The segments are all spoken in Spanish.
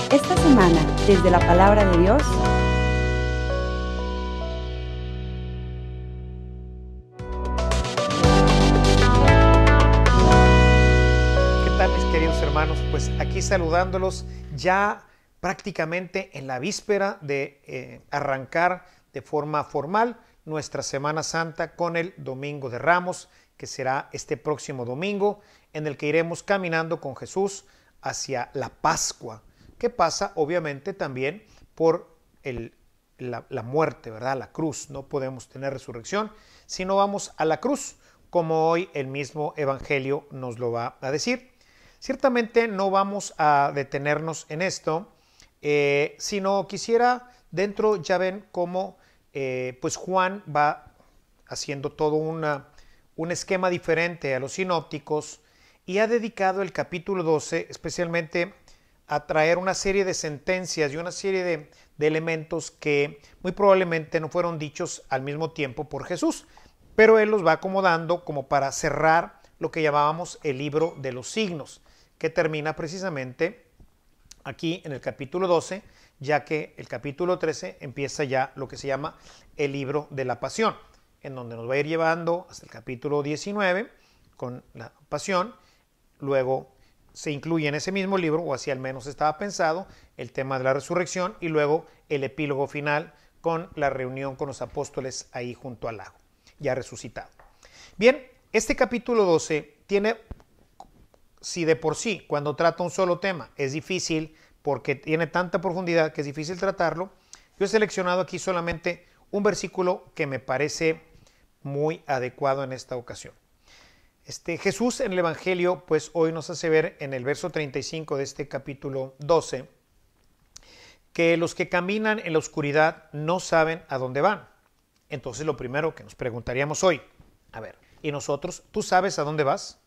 Esta semana, desde la Palabra de Dios, ¿qué tal, mis queridos hermanos? Pues aquí saludándolos ya prácticamente en la víspera de arrancar de forma formal nuestra Semana Santa con el Domingo de Ramos, que será este próximo domingo, en el que iremos caminando con Jesús hacia la Pascua, que pasa obviamente también por la muerte, ¿verdad? La cruz. No podemos tener resurrección si no vamos a la cruz, como hoy el mismo Evangelio nos lo va a decir. Ciertamente no vamos a detenernos en esto, sino quisiera, dentro ya ven cómo pues Juan va haciendo todo un esquema diferente a los sinópticos y ha dedicado el capítulo 12 especialmente a traer una serie de sentencias y una serie de elementos que muy probablemente no fueron dichos al mismo tiempo por Jesús, pero él los va acomodando como para cerrar lo que llamábamos el libro de los signos, que termina precisamente aquí en el capítulo 12, ya que el capítulo 13 empieza ya lo que se llama el libro de la pasión, en donde nos va a ir llevando hasta el capítulo 19 con la pasión. Luego se incluye en ese mismo libro, o así al menos estaba pensado, el tema de la resurrección y luego el epílogo final con la reunión con los apóstoles ahí junto al lago, ya resucitado. Bien, este capítulo 12 tiene, si de por sí cuando trata un solo tema es difícil porque tiene tanta profundidad que es difícil tratarlo, yo he seleccionado aquí solamente un versículo que me parece muy adecuado en esta ocasión. Jesús en el Evangelio, pues hoy nos hace ver en el verso 35 de este capítulo 12, que los que caminan en la oscuridad no saben a dónde van. Entonces lo primero que nos preguntaríamos hoy, a ver, ¿y nosotros? ¿Tú sabes a dónde vas?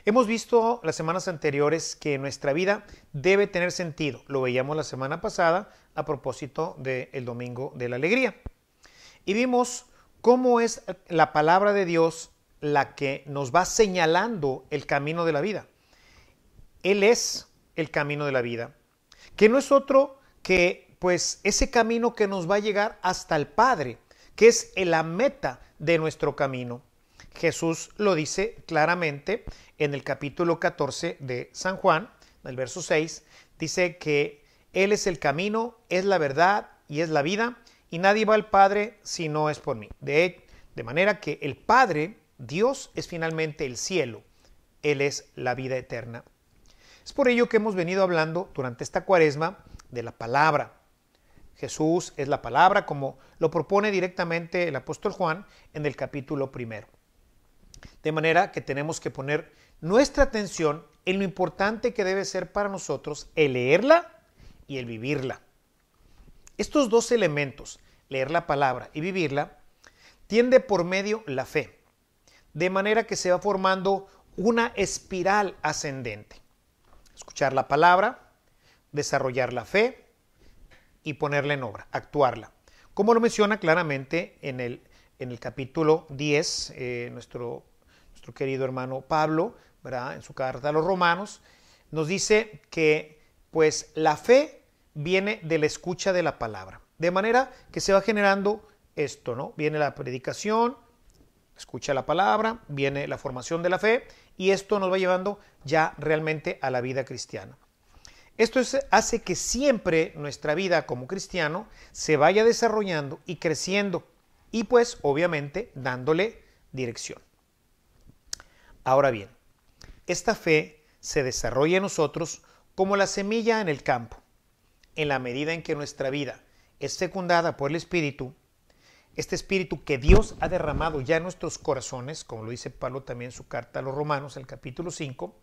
Hemos visto las semanas anteriores que nuestra vida debe tener sentido. Lo veíamos la semana pasada a propósito del Domingo de la Alegría. Y vimos cómo es la palabra de Dios la que nos va señalando el camino de la vida. Él es el camino de la vida, que no es otro que pues ese camino que nos va a llegar hasta el Padre, que es la meta de nuestro camino. Jesús lo dice claramente en el capítulo 14 de San Juan, en el verso 6, dice que Él es el camino, es la verdad y es la vida, y nadie va al Padre si no es por mí. De manera que el Padre, Dios, es finalmente el cielo. Él es la vida eterna. Es por ello que hemos venido hablando durante esta cuaresma de la palabra. Jesús es la palabra, como lo propone directamente el apóstol Juan en el capítulo 1. De manera que tenemos que poner nuestra atención en lo importante que debe ser para nosotros el leerla y el vivirla. Estos dos elementos, leer la palabra y vivirla, tiende por medio la fe, de manera que se va formando una espiral ascendente. Escuchar la palabra, desarrollar la fe y ponerla en obra, actuarla. Como lo menciona claramente en el capítulo 10, nuestro querido hermano Pablo, ¿verdad? En su carta a los Romanos, nos dice que pues la fe viene de la escucha de la palabra. De manera que se va generando esto, ¿no? Viene la predicación, escucha la palabra, viene la formación de la fe y esto nos va llevando ya realmente a la vida cristiana. Esto hace que siempre nuestra vida como cristiano se vaya desarrollando y creciendo y pues obviamente dándole dirección. Ahora bien, esta fe se desarrolla en nosotros como la semilla en el campo. En la medida en que nuestra vida es fecundada por el Espíritu, este Espíritu que Dios ha derramado ya en nuestros corazones, como lo dice Pablo también en su carta a los Romanos, el capítulo 5,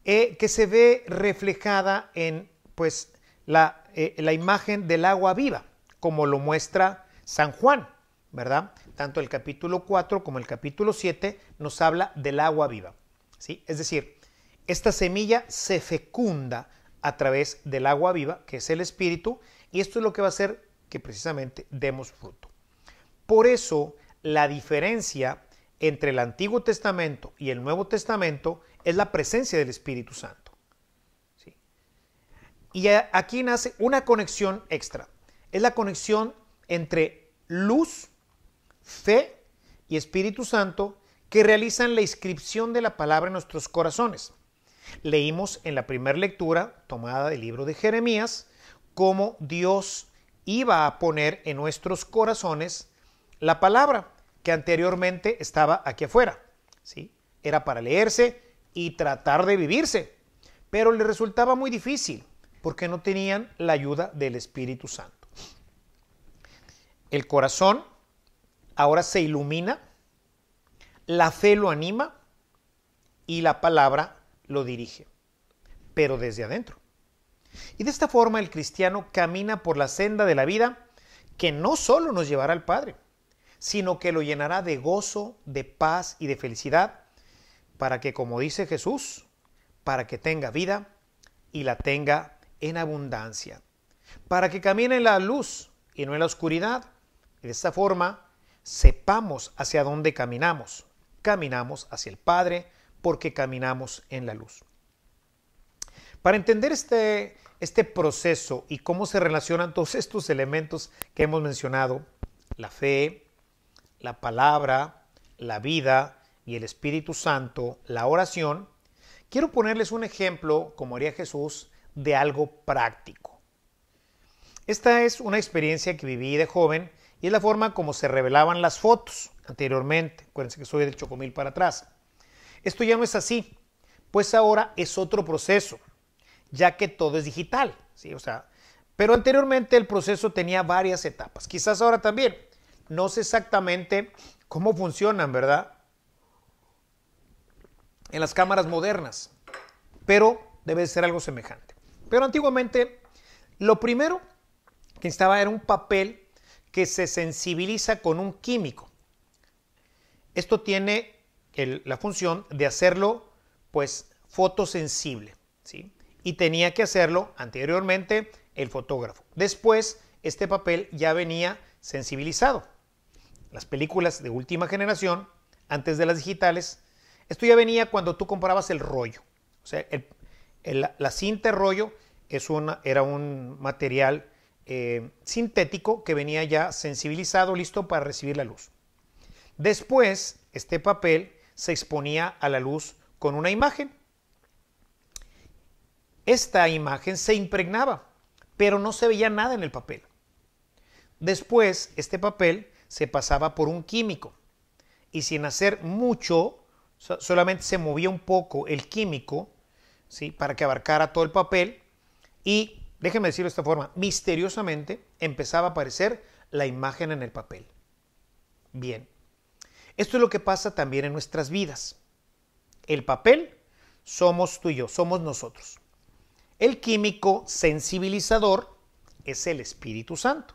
que se ve reflejada en pues, la imagen del agua viva, como lo muestra San Juan, ¿verdad? Tanto el capítulo 4 como el capítulo 7 nos habla del agua viva, ¿sí? Es decir, esta semilla se fecunda a través del agua viva, que es el Espíritu, y esto es lo que va a hacer que precisamente demos fruto. Por eso, la diferencia entre el Antiguo Testamento y el Nuevo Testamento es la presencia del Espíritu Santo. ¿Sí? Y aquí nace una conexión extra. Es la conexión entre luz, fe y Espíritu Santo que realizan la inscripción de la palabra en nuestros corazones. Leímos en la primera lectura, tomada del libro de Jeremías, cómo Dios iba a poner en nuestros corazones la palabra que anteriormente estaba aquí afuera. ¿Sí? Era para leerse y tratar de vivirse, pero le resultaba muy difícil porque no tenían la ayuda del Espíritu Santo. El corazón ahora se ilumina, la fe lo anima y la palabra lo dirige, pero desde adentro. Y de esta forma el cristiano camina por la senda de la vida que no solo nos llevará al Padre, sino que lo llenará de gozo, de paz y de felicidad, para que, como dice Jesús, para que tenga vida y la tenga en abundancia, para que camine en la luz y no en la oscuridad. Y de esta forma sepamos hacia dónde caminamos. Caminamos hacia el Padre porque caminamos en la luz. Para entender este proceso y cómo se relacionan todos estos elementos que hemos mencionado, la fe, la palabra, la vida y el Espíritu Santo, la oración, quiero ponerles un ejemplo, como haría Jesús, de algo práctico. Esta es una experiencia que viví de joven y es la forma como se revelaban las fotos anteriormente. Acuérdense que soy del Chocomil para atrás. Esto ya no es así, pues ahora es otro proceso, ya que todo es digital, ¿sí? Pero anteriormente el proceso tenía varias etapas. Quizás ahora también. No sé exactamente cómo funcionan, ¿verdad? En las cámaras modernas, pero debe ser algo semejante. Pero antiguamente, lo primero que necesitaba era un papel que se sensibiliza con un químico. Esto tiene la función de hacerlo, pues, fotosensible, ¿sí? Y tenía que hacerlo anteriormente el fotógrafo. Después, este papel ya venía sensibilizado. Las películas de última generación, antes de las digitales, esto ya venía cuando tú comprabas el rollo. O sea, la cinta de rollo era un material sintético que venía ya sensibilizado, listo para recibir la luz. Después, este papel se exponía a la luz con una imagen. Esta imagen se impregnaba, pero no se veía nada en el papel. Después, este papel se pasaba por un químico y sin hacer mucho, solamente se movía un poco el químico, ¿sí? Para que abarcara todo el papel y, déjenme decirlo de esta forma, misteriosamente empezaba a aparecer la imagen en el papel. Bien, esto es lo que pasa también en nuestras vidas. El papel somos tú y yo, somos nosotros. El químico sensibilizador es el Espíritu Santo,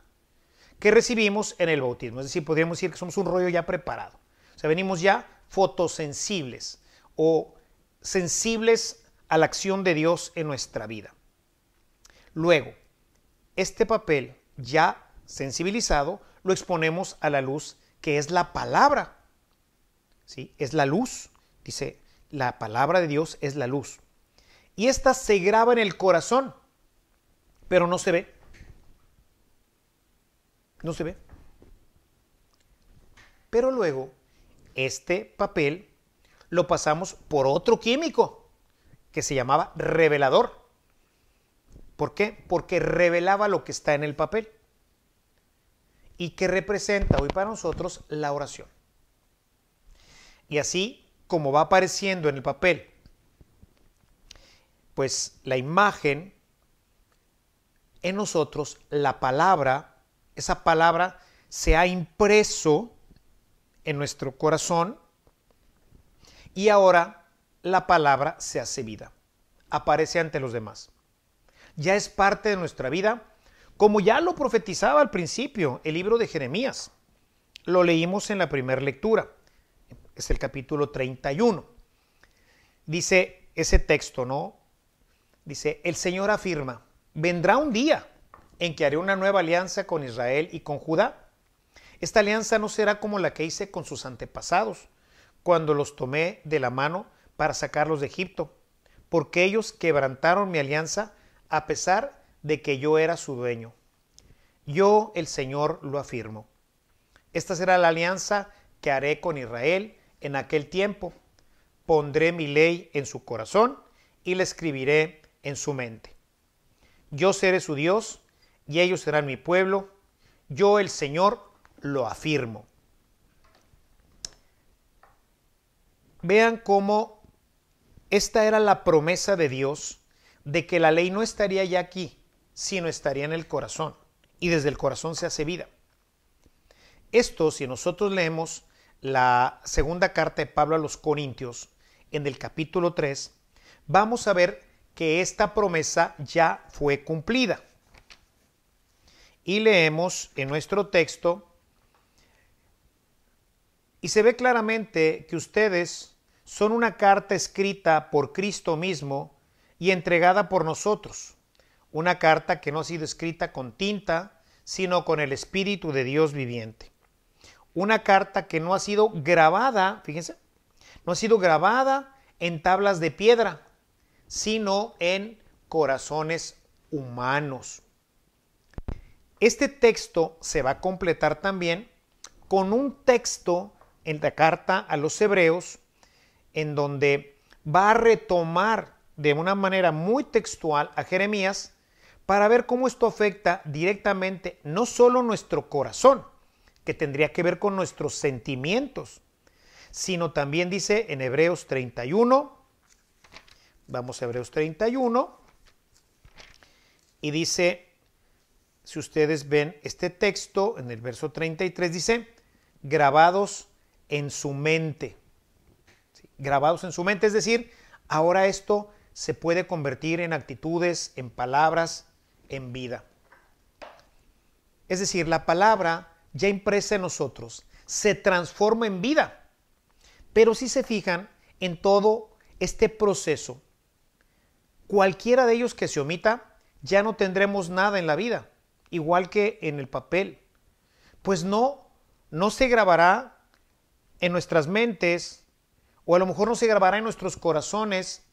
que recibimos en el bautismo. Es decir, podríamos decir que somos un rollo ya preparado. O sea, venimos ya fotosensibles o sensibles a la acción de Dios en nuestra vida. Luego, este papel ya sensibilizado lo exponemos a la luz, que es la palabra. ¿Sí? Es la luz. Dice, la palabra de Dios es la luz. Y esta se graba en el corazón, pero no se ve. No se ve. Pero luego, este papel lo pasamos por otro químico que se llamaba revelador. ¿Por qué? Porque revelaba lo que está en el papel y que representa hoy para nosotros la oración. Y así como va apareciendo en el papel, pues la imagen, en nosotros la palabra, esa palabra se ha impreso en nuestro corazón y ahora la palabra se hace vida, aparece ante los demás. Ya es parte de nuestra vida, como ya lo profetizaba al principio el libro de Jeremías. Lo leímos en la primera lectura, es el capítulo 31. Dice ese texto, ¿no? Dice, el Señor afirma, vendrá un día en que haré una nueva alianza con Israel y con Judá. Esta alianza no será como la que hice con sus antepasados, cuando los tomé de la mano para sacarlos de Egipto, porque ellos quebrantaron mi alianza a pesar de que yo era su dueño. Yo, el Señor, lo afirmo. Esta será la alianza que haré con Israel en aquel tiempo. Pondré mi ley en su corazón y la escribiré en su mente. Yo seré su Dios y ellos serán mi pueblo. Yo, el Señor, lo afirmo. Vean cómo esta era la promesa de Dios de que la ley no estaría ya aquí, sino estaría en el corazón. Y desde el corazón se hace vida. Esto, si nosotros leemos la segunda carta de Pablo a los Corintios, en el capítulo 3, vamos a ver que esta promesa ya fue cumplida. Y leemos en nuestro texto, y se ve claramente que ustedes son una carta escrita por Cristo mismo y entregada por nosotros. Una carta que no ha sido escrita con tinta, sino con el Espíritu de Dios viviente. Una carta que no ha sido grabada, fíjense, no ha sido grabada en tablas de piedra, sino en corazones humanos. Este texto se va a completar también con un texto en la carta a los Hebreos, en donde va a retomar de una manera muy textual a Jeremías para ver cómo esto afecta directamente no solo nuestro corazón, que tendría que ver con nuestros sentimientos, sino también dice en Hebreos 31, vamos a Hebreos 31, y dice, si ustedes ven este texto, en el verso 33 dice, grabados en su mente. ¿Sí? Grabados en su mente, es decir, ahora esto se puede convertir en actitudes, en palabras, en vida. Es decir, la palabra ya impresa en nosotros se transforma en vida. Pero si se fijan en todo este proceso, cualquiera de ellos que se omita, ya no tendremos nada en la vida, igual que en el papel. Pues no se grabará en nuestras mentes, o a lo mejor no se grabará en nuestros corazones,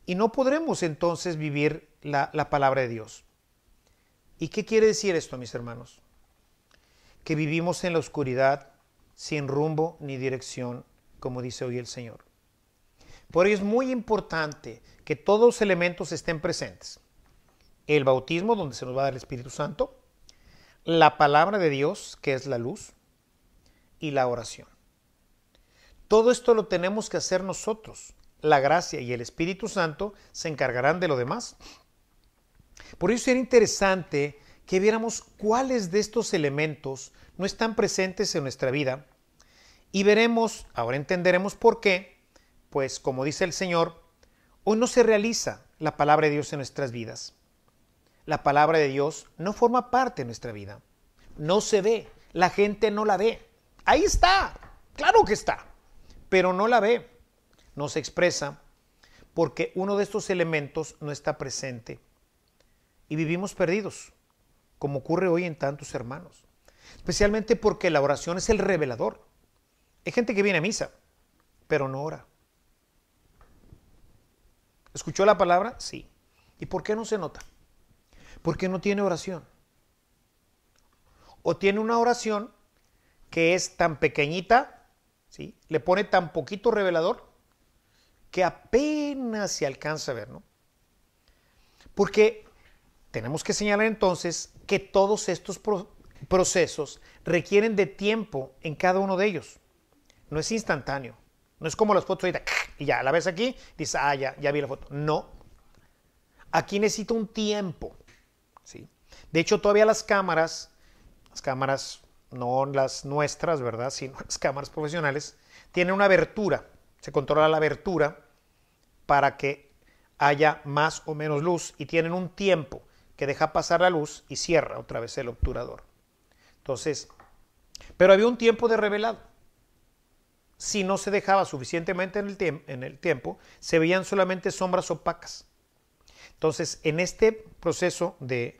y no podremos entonces vivir la palabra de Dios. ¿Y qué quiere decir esto, mis hermanos? Que vivimos en la oscuridad, sin rumbo ni dirección, como dice hoy el Señor. Por ello es muy importante que todos los elementos estén presentes. El bautismo, donde se nos va a dar el Espíritu Santo, la palabra de Dios, que es la luz, y la oración. Todo esto lo tenemos que hacer nosotros. La gracia y el Espíritu Santo se encargarán de lo demás. Por eso sería interesante que viéramos cuáles de estos elementos no están presentes en nuestra vida y veremos, ahora entenderemos por qué, pues como dice el Señor, hoy no se realiza la palabra de Dios en nuestras vidas. La palabra de Dios no forma parte de nuestra vida, no se ve, la gente no la ve. Ahí está, claro que está, pero no la ve, no se expresa porque uno de estos elementos no está presente y vivimos perdidos, como ocurre hoy en tantos hermanos, especialmente porque la oración es el revelador. Hay gente que viene a misa, pero no ora. ¿Escuchó la palabra? Sí. ¿Y por qué no se nota? Porque no tiene oración. O tiene una oración que es tan pequeñita, ¿sí? Le pone tan poquito revelador que apenas se alcanza a ver, ¿no? Porque tenemos que señalar entonces que todos estos procesos requieren de tiempo en cada uno de ellos. No es instantáneo. No es como las fotos ahorita, y ya, la ves aquí, dices, ya vi la foto. No. Aquí necesita un tiempo, ¿sí? De hecho, todavía las cámaras, no las nuestras, ¿verdad? Sino las cámaras profesionales, tienen una abertura. Se controla la abertura para que haya más o menos luz y tienen un tiempo que deja pasar la luz y cierra otra vez el obturador. Entonces, pero había un tiempo de revelado. Si no se dejaba suficientemente en el tiempo, se veían solamente sombras opacas. Entonces, en este proceso de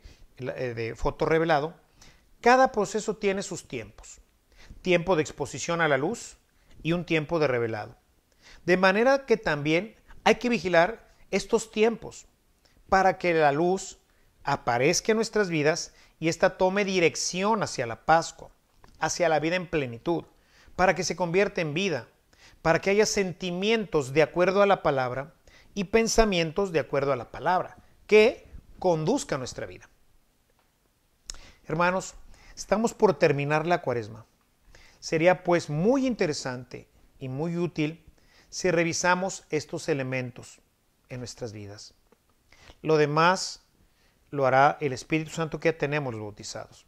fotorrevelado, cada proceso tiene sus tiempos. Tiempo de exposición a la luz y un tiempo de revelado. De manera que también hay que vigilar estos tiempos para que la luz aparezca en nuestras vidas y ésta tome dirección hacia la Pascua, hacia la vida en plenitud, para que se convierta en vida, para que haya sentimientos de acuerdo a la palabra y pensamientos de acuerdo a la palabra, que conduzcan nuestra vida. Hermanos, estamos por terminar la Cuaresma. Sería pues muy interesante y muy útil si revisamos estos elementos en nuestras vidas. Lo demás lo hará el Espíritu Santo que ya tenemos los bautizados.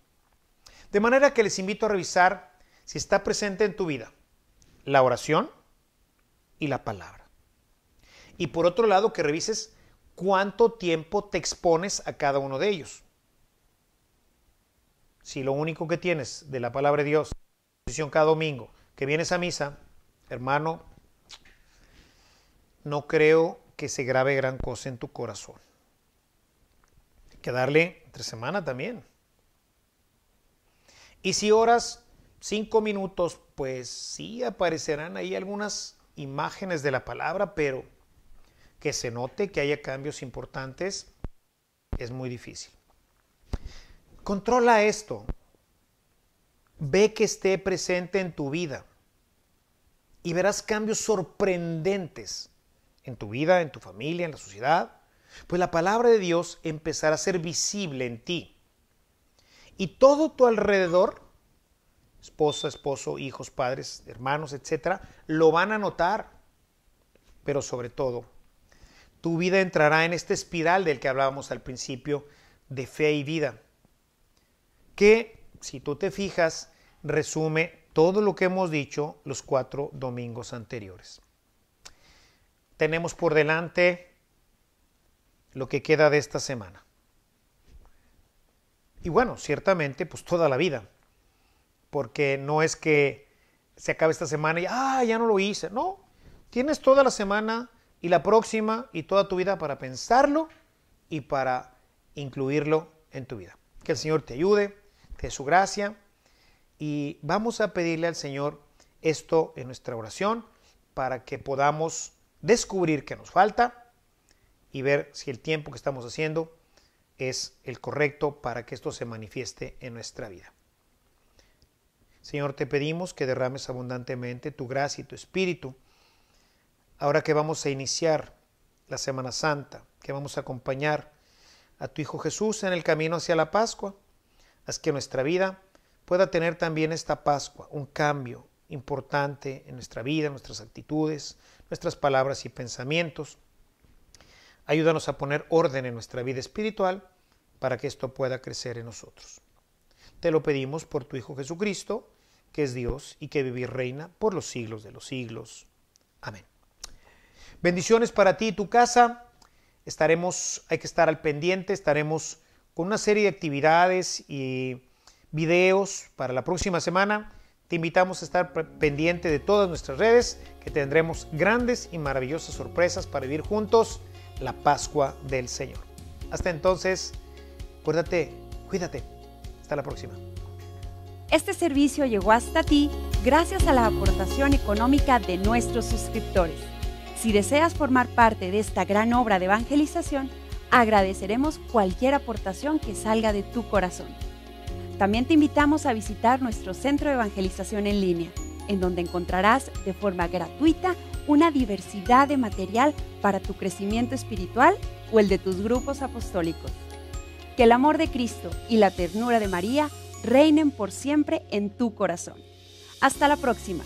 De manera que les invito a revisar si está presente en tu vida la oración y la palabra. Y por otro lado, que revises cuánto tiempo te expones a cada uno de ellos. Si lo único que tienes de la palabra de Dios, cada domingo que vienes a misa, hermano, no creo que se grabe gran cosa en tu corazón. Hay que darle entre semana también. Y si oras 5 minutos, pues sí aparecerán ahí algunas imágenes de la palabra, pero que se note que haya cambios importantes es muy difícil. Controla esto. Ve que esté presente en tu vida y verás cambios sorprendentes en tu vida, en tu familia, en la sociedad, pues la palabra de Dios empezará a ser visible en ti. Y todo tu alrededor, esposa, esposo, hijos, padres, hermanos, etcétera, lo van a notar. Pero sobre todo, tu vida entrará en esta espiral del que hablábamos al principio, de fe y vida, que, si tú te fijas, resume todo lo que hemos dicho los 4 domingos anteriores. Tenemos por delante lo que queda de esta semana. Y bueno, ciertamente, pues toda la vida. Porque no es que se acabe esta semana y ya no lo hice. No, tienes toda la semana y la próxima y toda tu vida para pensarlo y para incluirlo en tu vida. Que el Señor te ayude, te dé su gracia, y vamos a pedirle al Señor esto en nuestra oración para que podamos descubrir qué nos falta y ver si el tiempo que estamos haciendo es el correcto para que esto se manifieste en nuestra vida. Señor, te pedimos que derrames abundantemente tu gracia y tu espíritu ahora que vamos a iniciar la Semana Santa, que vamos a acompañar a tu Hijo Jesús en el camino hacia la Pascua. Haz que nuestra vida pueda tener también esta Pascua, un cambio importante en nuestra vida, en nuestras actitudes, nuestras palabras y pensamientos. Ayúdanos a poner orden en nuestra vida espiritual para que esto pueda crecer en nosotros. Te lo pedimos por tu Hijo Jesucristo, que es Dios y que vive y reina por los siglos de los siglos. Amén. Bendiciones para ti y tu casa. Hay que estar al pendiente, estaremos con una serie de actividades y videos para la próxima semana. Te invitamos a estar pendiente de todas nuestras redes, que tendremos grandes y maravillosas sorpresas para vivir juntos la Pascua del Señor. Hasta entonces, acuérdate, cuídate. Hasta la próxima. Este servicio llegó hasta ti gracias a la aportación económica de nuestros suscriptores. Si deseas formar parte de esta gran obra de evangelización, agradeceremos cualquier aportación que salga de tu corazón. También te invitamos a visitar nuestro centro de evangelización en línea, en donde encontrarás de forma gratuita una diversidad de material para tu crecimiento espiritual o el de tus grupos apostólicos. Que el amor de Cristo y la ternura de María reinen por siempre en tu corazón. Hasta la próxima.